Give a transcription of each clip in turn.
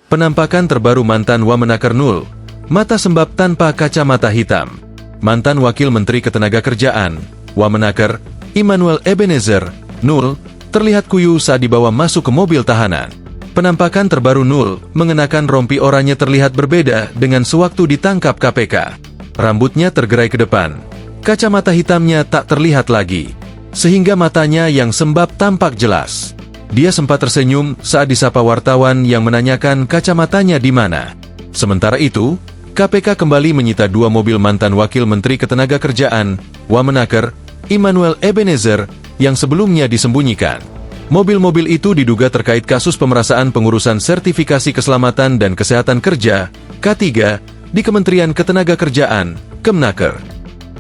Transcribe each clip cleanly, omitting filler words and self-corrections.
Penampakan terbaru mantan Wamenaker Nul, mata sembab tanpa kacamata hitam. Mantan Wakil Menteri Ketenagakerjaan, Wamenaker, Immanuel Ebenezer, Nul, terlihat kuyu saat dibawa masuk ke mobil tahanan. Penampakan terbaru Nul, mengenakan rompi oranye terlihat berbeda dengan sewaktu ditangkap KPK. Rambutnya tergerai ke depan, kacamata hitamnya tak terlihat lagi, sehingga matanya yang sembab tampak jelas. Dia sempat tersenyum saat disapa wartawan yang menanyakan kacamatanya di mana. Sementara itu, KPK kembali menyita 2 mobil mantan Wakil Menteri Ketenagakerjaan, Wamenaker, Immanuel Ebenezer, yang sebelumnya disembunyikan. Mobil-mobil itu diduga terkait kasus pemerasaan pengurusan sertifikasi keselamatan dan kesehatan kerja, K3, di Kementerian Ketenagakerjaan, Kemnaker.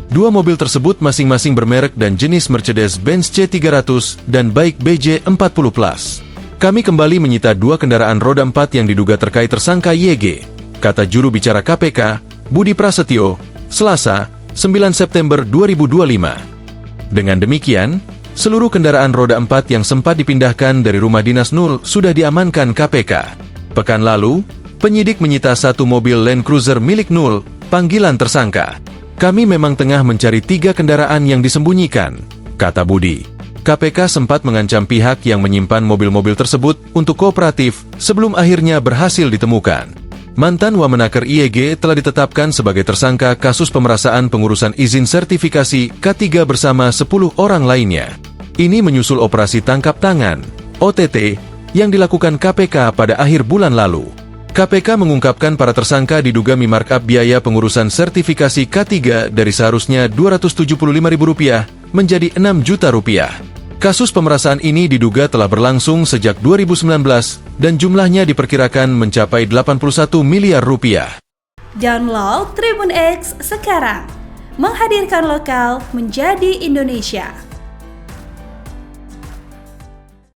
2 mobil tersebut masing-masing bermerek dan jenis Mercedes-Benz C300 dan Baik BJ40 Plus. Kami kembali menyita 2 kendaraan roda 4 yang diduga terkait tersangka YG, kata juru bicara KPK, Budi Prasetyo, Selasa, 9 September 2025. Dengan demikian, seluruh kendaraan roda 4 yang sempat dipindahkan dari rumah dinas Nul sudah diamankan KPK. Pekan lalu, penyidik menyita 1 mobil Land Cruiser milik Nul, panggilan tersangka. Kami memang tengah mencari 3 kendaraan yang disembunyikan, kata Budi. KPK sempat mengancam pihak yang menyimpan mobil-mobil tersebut untuk kooperatif sebelum akhirnya berhasil ditemukan. Mantan Wamenaker YG telah ditetapkan sebagai tersangka kasus pemerasaan pengurusan izin sertifikasi K3 bersama 10 orang lainnya. Ini menyusul operasi tangkap tangan, OTT, yang dilakukan KPK pada akhir bulan lalu. KPK mengungkapkan para tersangka diduga memarkup biaya pengurusan sertifikasi K3 dari seharusnya Rp275.000 menjadi Rp6 juta. Kasus pemerasaan ini diduga telah berlangsung sejak 2019 dan jumlahnya diperkirakan mencapai Rp81 miliar. Download Tribun X sekarang, menghadirkan lokal menjadi Indonesia.